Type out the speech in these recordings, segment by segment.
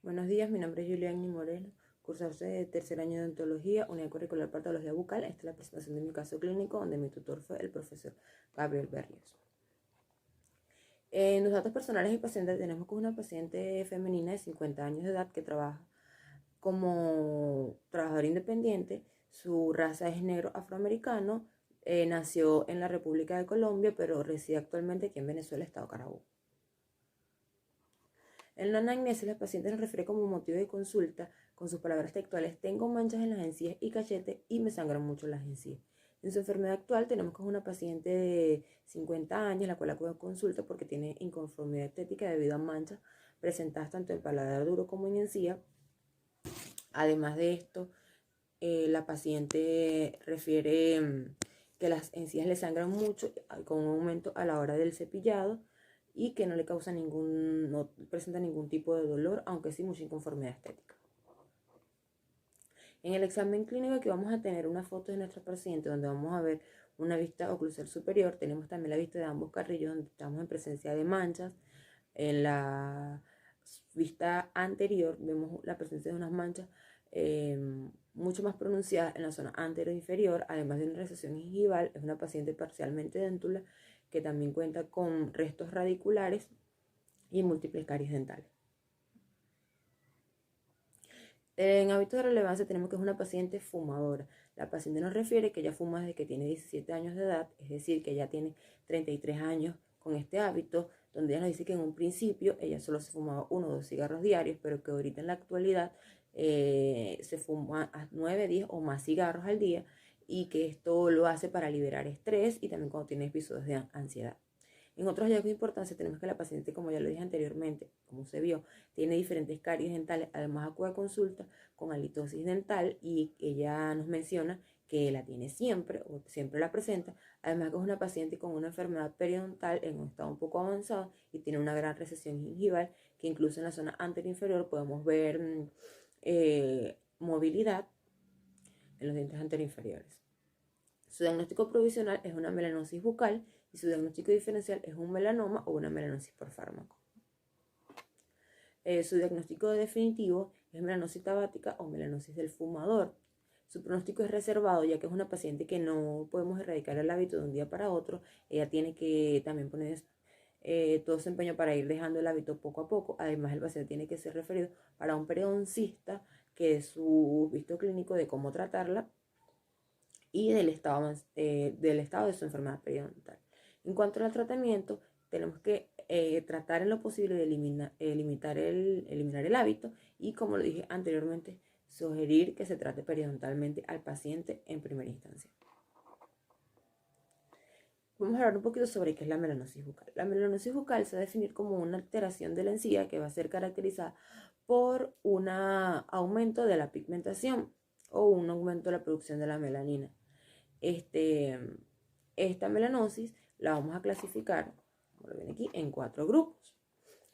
Buenos días, mi nombre es Julián Moreno, cursante de tercer año de odontología, unidad curricular patología bucal. Esta es la presentación de mi caso clínico, donde mi tutor fue el profesor Gabriel Berrios. En los datos personales y pacientes tenemos con una paciente femenina de 50 años de edad que trabaja como trabajadora independiente. Su raza es negro afroamericano, nació en la República de Colombia, pero reside actualmente aquí en Venezuela, Estado Carabobo. En la anamnesis, la paciente nos refiere como motivo de consulta, con sus palabras textuales: tengo manchas en las encías y cachete y me sangran mucho las encías. En su enfermedad actual tenemos con una paciente de 50 años, la cual acude a consulta porque tiene inconformidad estética debido a manchas presentadas tanto en paladar duro como en encía. Además de esto, la paciente refiere que las encías le sangran mucho, con un aumento a la hora del cepillado, y que no le causa no presenta ningún tipo de dolor, aunque sí mucha inconformidad estética. En el examen clínico aquí vamos a tener una foto de nuestra paciente donde vamos a ver una vista oclusal superior. Tenemos también la vista de ambos carrillos donde estamos en presencia de manchas. En la vista anterior vemos la presencia de unas manchas mucho más pronunciadas en la zona anterior inferior, además de una recesión gingival. Es una paciente parcialmente déntula que también cuenta con restos radiculares y múltiples caries dentales. En hábitos de relevancia tenemos que es una paciente fumadora. La paciente nos refiere que ella fuma desde que tiene 17 años de edad, es decir, que ella tiene 33 años con este hábito, donde ella nos dice que en un principio ella solo se fumaba 1 o 2 cigarros diarios, pero que ahorita en la actualidad se fuma a 9, 10 o más cigarros al día, y que esto lo hace para liberar estrés y también cuando tiene episodios de ansiedad. En otros hallazgos de importancia tenemos que la paciente, como ya lo dije anteriormente, como se vio, tiene diferentes caries dentales. Además acude a consulta con halitosis dental y ella nos menciona que la tiene siempre o siempre la presenta. Además que es una paciente con una enfermedad periodontal en un estado un poco avanzado y tiene una gran recesión gingival, que incluso en la zona anterior inferior podemos ver movilidad en los dientes anterior inferiores. Su diagnóstico provisional es una melanosis bucal y su diagnóstico diferencial es un melanoma o una melanosis por fármaco. Su diagnóstico definitivo es melanosis tabática o melanosis del fumador. Su pronóstico es reservado, ya que es una paciente que no podemos erradicar el hábito de un día para otro. Ella tiene que también poner todo su empeño para ir dejando el hábito poco a poco. Además, el paciente tiene que ser referido para un periodoncista, que es su visto clínico de cómo tratarla y del estado de su enfermedad periodontal. En cuanto al tratamiento, tenemos que tratar en lo posible de eliminar el hábito, y, como lo dije anteriormente, sugerir que se trate periodontalmente al paciente en primera instancia. Vamos a hablar un poquito sobre qué es la melanosis bucal. La melanosis bucal se va a definir como una alteración de la encía que va a ser caracterizada por un aumento de la pigmentación o un aumento de la producción de la melanina. Esta melanosis la vamos a clasificar, como lo ven aquí, en 4 grupos.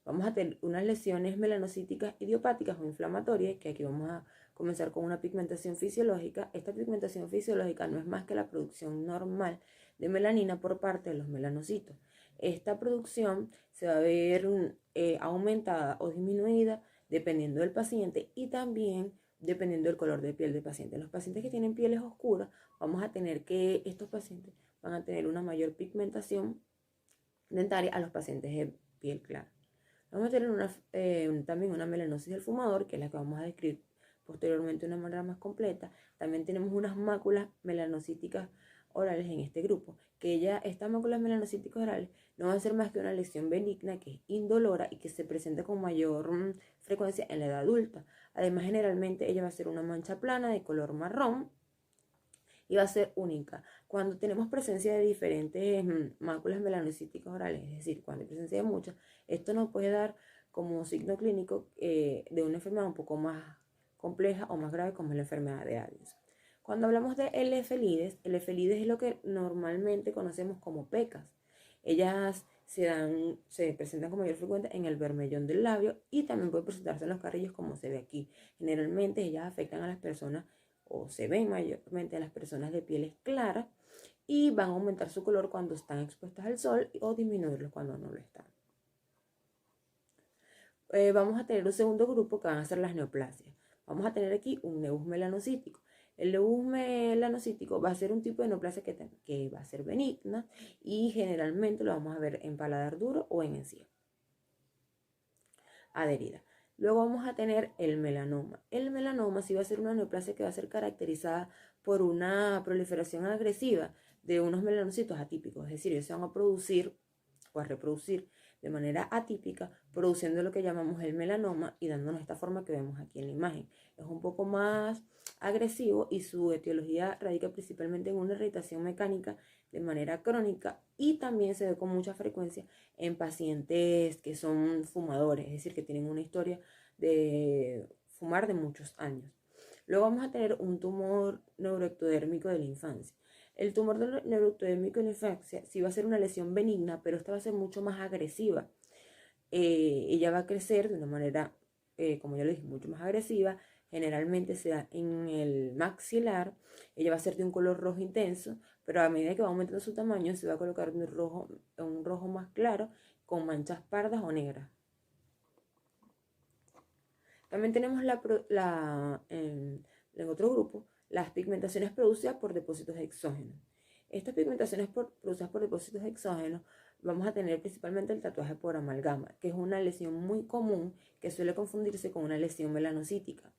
Vamos a tener unas lesiones melanocíticas idiopáticas o inflamatorias, que aquí vamos a comenzar con una pigmentación fisiológica. Esta pigmentación fisiológica no es más que la producción normal de melanina por parte de los melanocitos. Esta producción se va a ver aumentada o disminuida dependiendo del paciente y también dependiendo del color de piel del paciente. Los pacientes que tienen pieles oscuras, vamos a tener que estos pacientes van a tener una mayor pigmentación dentaria a los pacientes de piel clara. Vamos a tener también una melanosis del fumador, que es la que vamos a describir posteriormente de una manera más completa. También tenemos unas máculas melanocíticas orales en este grupo, que estas máculas melanocíticas orales no van a ser más que una lesión benigna que es indolora y que se presenta con mayor frecuencia en la edad adulta. Además, generalmente ella va a ser una mancha plana de color marrón y va a ser única. Cuando tenemos presencia de diferentes máculas melanocíticas orales, es decir, cuando hay presencia de muchas, esto nos puede dar como signo clínico de una enfermedad un poco más compleja o más grave, como es la enfermedad de Addison. Cuando hablamos de elefelides es lo que normalmente conocemos como pecas. Ellas se presentan con mayor frecuencia en el bermellón del labio y también puede presentarse en los carrillos, como se ve aquí. Generalmente ellas afectan a las personas, o se ven mayormente a las personas de pieles claras, y van a aumentar su color cuando están expuestas al sol o disminuirlo cuando no lo están. Vamos a tener un segundo grupo que van a ser las neoplasias. Vamos a tener aquí un nebus melanocítico. El nebus melanocítico va a ser un tipo de neoplasia que va a ser benigna y generalmente lo vamos a ver en paladar duro o en encía adherida. Luego vamos a tener el melanoma. El melanoma sí va a ser una neoplasia que va a ser caracterizada por una proliferación agresiva de unos melanocitos atípicos, es decir, ellos se van a producir o a reproducir de manera atípica, produciendo lo que llamamos el melanoma y dándonos esta forma que vemos aquí en la imagen. Es un poco más agresivo y su etiología radica principalmente en una irritación mecánica de manera crónica y también se ve con mucha frecuencia en pacientes que son fumadores, es decir, que tienen una historia de fumar de muchos años. Luego vamos a tener un tumor neuroectodérmico de la infancia. El tumor neuroectodérmico de la infancia sí va a ser una lesión benigna, pero esta va a ser mucho más agresiva. Ella va a crecer de una manera, como ya lo dije, mucho más agresiva. Generalmente se da en el maxilar. Ella va a ser de un color rojo intenso, pero a medida que va aumentando su tamaño se va a colocar un rojo más claro con manchas pardas o negras. También tenemos en otro grupo las pigmentaciones producidas por depósitos exógenos. Estas pigmentaciones producidas por depósitos exógenos vamos a tener principalmente el tatuaje por amalgama, que es una lesión muy común que suele confundirse con una lesión melanocítica.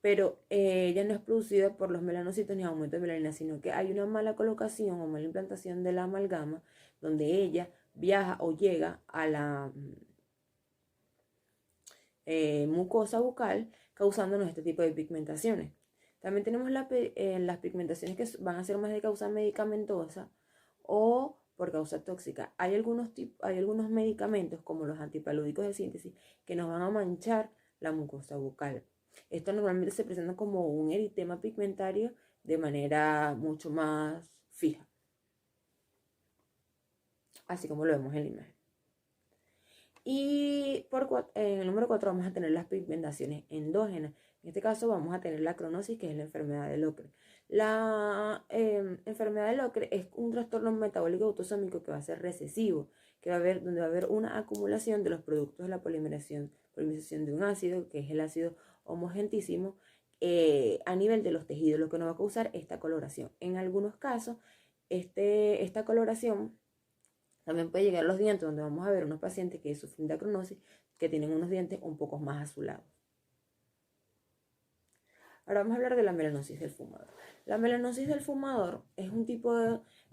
Pero ella no es producida por los melanocitos ni aumento de melanina, sino que hay una mala colocación o mala implantación de la amalgama donde ella viaja o llega a la mucosa bucal, causándonos este tipo de pigmentaciones. También tenemos las pigmentaciones que van a ser más de causa medicamentosa o por causa tóxica. Hay algunos medicamentos, como los antipalúdicos de síntesis, que nos van a manchar la mucosa bucal. Esto normalmente se presenta como un eritema pigmentario de manera mucho más fija, así como lo vemos en la imagen. Y en el número 4 vamos a tener las pigmentaciones endógenas. En este caso vamos a tener la cronosis, que es la enfermedad del ocre. La enfermedad del ocre es un trastorno metabólico autosómico que va a ser recesivo, donde va a haber una acumulación de los productos de la polimerización de un ácido, que es el ácido homogentísimo, a nivel de los tejidos, lo que nos va a causar esta coloración. En algunos casos, esta coloración también puede llegar a los dientes, donde vamos a ver unos pacientes que sufren de acronosis, que tienen unos dientes un poco más azulados. Ahora vamos a hablar de la melanosis del fumador. La melanosis del fumador es un tipo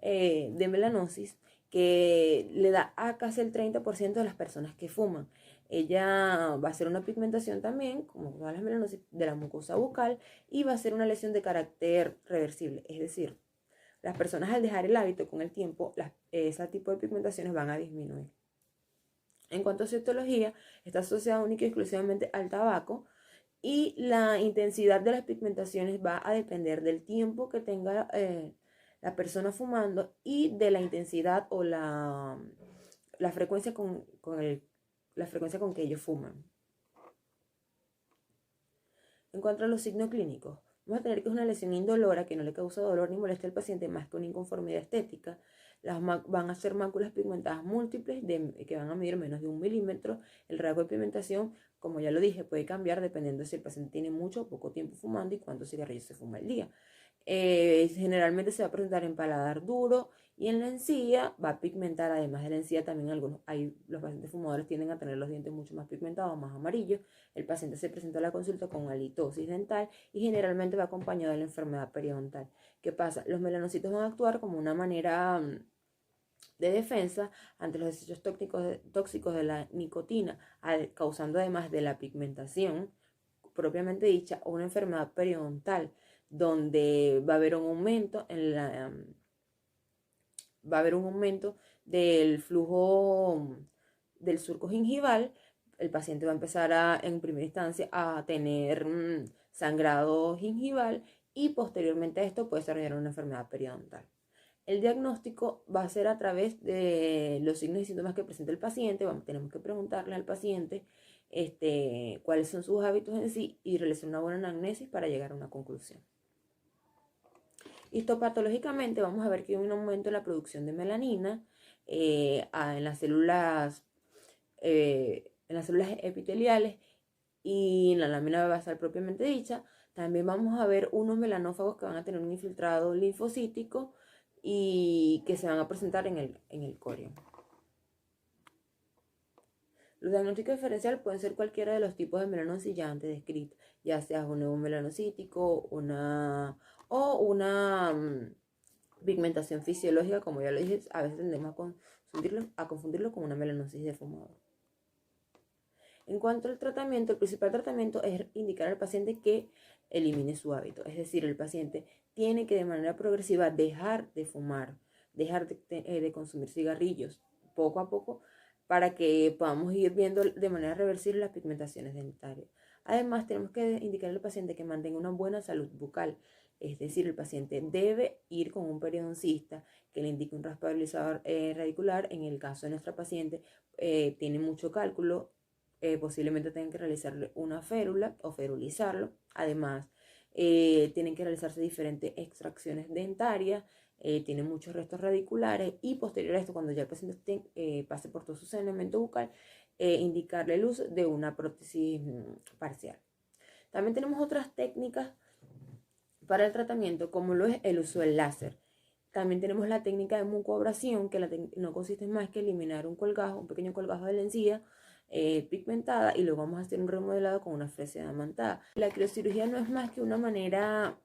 de melanosis que le da a casi el 30% de las personas que fuman. Ella va a ser una pigmentación también, como todas las melanosis, de la mucosa bucal y va a ser una lesión de carácter reversible, es decir, las personas al dejar el hábito con el tiempo, ese tipo de pigmentaciones van a disminuir. En cuanto a su etiología, está asociada única y exclusivamente al tabaco y la intensidad de las pigmentaciones va a depender del tiempo que tenga la persona fumando y de la intensidad o la frecuencia la frecuencia con que ellos fuman. En cuanto a los signos clínicos, vamos a tener que es una lesión indolora que no le causa dolor ni molestia al paciente más que una inconformidad estética. Van a ser máculas pigmentadas múltiples que van a medir menos de 1 milímetro. El rasgo de pigmentación, como ya lo dije, puede cambiar dependiendo si el paciente tiene mucho o poco tiempo fumando y cuántos cigarrillos se fuma al día. Generalmente se va a presentar en paladar duro y en la encía va a pigmentar, además de la encía, también los pacientes fumadores tienden a tener los dientes mucho más pigmentados, más amarillos. El paciente se presenta a la consulta con halitosis dental y generalmente va acompañado de la enfermedad periodontal. ¿Qué pasa? Los melanocitos van a actuar como una manera de defensa ante los desechos tóxicos de la nicotina, causando además de la pigmentación propiamente dicha una enfermedad periodontal, donde va a haber un aumento del flujo del surco gingival. El paciente va a empezar en primera instancia a tener sangrado gingival y posteriormente a esto puede desarrollar una enfermedad periodontal. El diagnóstico va a ser a través de los signos y síntomas que presenta el paciente. Tenemos que preguntarle al paciente cuáles son sus hábitos en sí y realizar una buena anamnesis para llegar a una conclusión. Histopatológicamente vamos a ver que hay un aumento en la producción de melanina en las células en las células epiteliales y en la lámina basal propiamente dicha. También vamos a ver unos melanófagos que van a tener un infiltrado linfocítico y que se van a presentar en el corion. Los diagnósticos diferenciales pueden ser cualquiera de los tipos de melanosis ya antes descritos, ya sea un neomelanocítico, una pigmentación fisiológica, como ya lo dije, a veces tendemos a confundirlo con una melanosis de fumador. En cuanto al tratamiento, el principal tratamiento es indicar al paciente que elimine su hábito, es decir, el paciente tiene que de manera progresiva dejar de fumar, dejar de consumir cigarrillos poco a poco para que podamos ir viendo de manera reversible las pigmentaciones dentarias. Además, tenemos que indicar al paciente que mantenga una buena salud bucal, es decir, el paciente debe ir con un periodoncista que le indique un raspabilizador radicular. En el caso de nuestra paciente, tiene mucho cálculo, posiblemente tengan que realizarle una férula o ferulizarlo. Además, tienen que realizarse diferentes extracciones dentarias, tiene muchos restos radiculares y posterior a esto, cuando ya el paciente pase por todo su saneamiento bucal, indicarle el uso de una prótesis parcial. También tenemos otras técnicas para el tratamiento, como lo es el uso del láser. También tenemos la técnica de mucoabrasión, que no consiste en más que eliminar un pequeño colgajo de la encía pigmentada, y luego vamos a hacer un remodelado con una fresa diamantada. La criocirugía no es más que una manera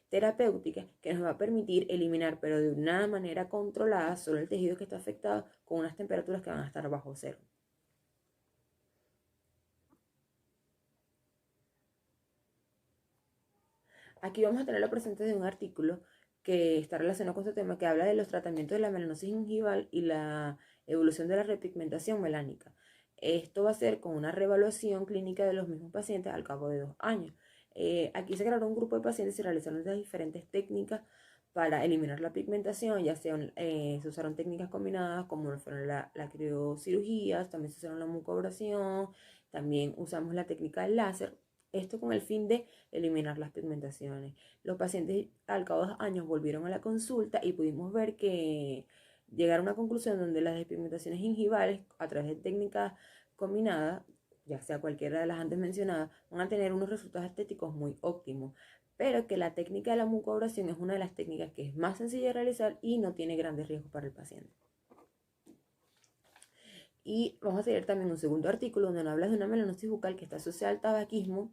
terapéutica que nos va a permitir eliminar, pero de una manera controlada, solo el tejido que está afectado, con unas temperaturas que van a estar bajo cero. Aquí vamos a tener la presentación de un artículo que está relacionado con este tema, que habla de los tratamientos de la melanosis gingival y la evolución de la repigmentación melánica. Esto va a ser con una reevaluación clínica de los mismos pacientes al cabo de 2 años. Aquí se crearon un grupo de pacientes y realizaron las diferentes técnicas para eliminar la pigmentación, ya sean, se usaron técnicas combinadas como fueron la criocirugía, también se usaron la mucoabrasión, también usamos la técnica del láser. Esto con el fin de eliminar las pigmentaciones. Los pacientes al cabo de 2 años volvieron a la consulta y pudimos ver que llegaron a una conclusión donde las despigmentaciones gingivales, a través de técnicas combinadas, ya sea cualquiera de las antes mencionadas, van a tener unos resultados estéticos muy óptimos, pero que la técnica de la mucoabrasión es una de las técnicas que es más sencilla de realizar y no tiene grandes riesgos para el paciente. Y vamos a seguir también un segundo artículo donde nos habla de una melanosis bucal que está asociada al tabaquismo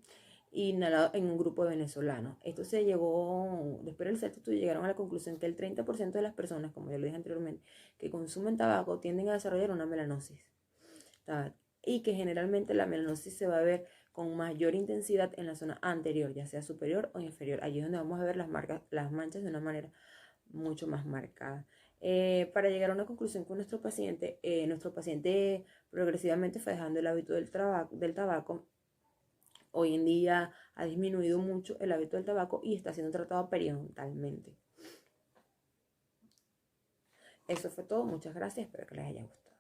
inhalado en un grupo de venezolanos. Esto se llegó, después del estudio llegaron a la conclusión que el 30% de las personas, como ya lo dije anteriormente, que consumen tabaco tienden a desarrollar una melanosis. Y que generalmente la melanosis se va a ver con mayor intensidad en la zona anterior, ya sea superior o inferior. Allí es donde vamos a ver las manchas de una manera mucho más marcada. Para llegar a una conclusión con nuestro paciente progresivamente fue dejando el hábito del tabaco. Hoy en día ha disminuido mucho el hábito del tabaco y está siendo tratado periodontalmente. Eso fue todo, muchas gracias, espero que les haya gustado.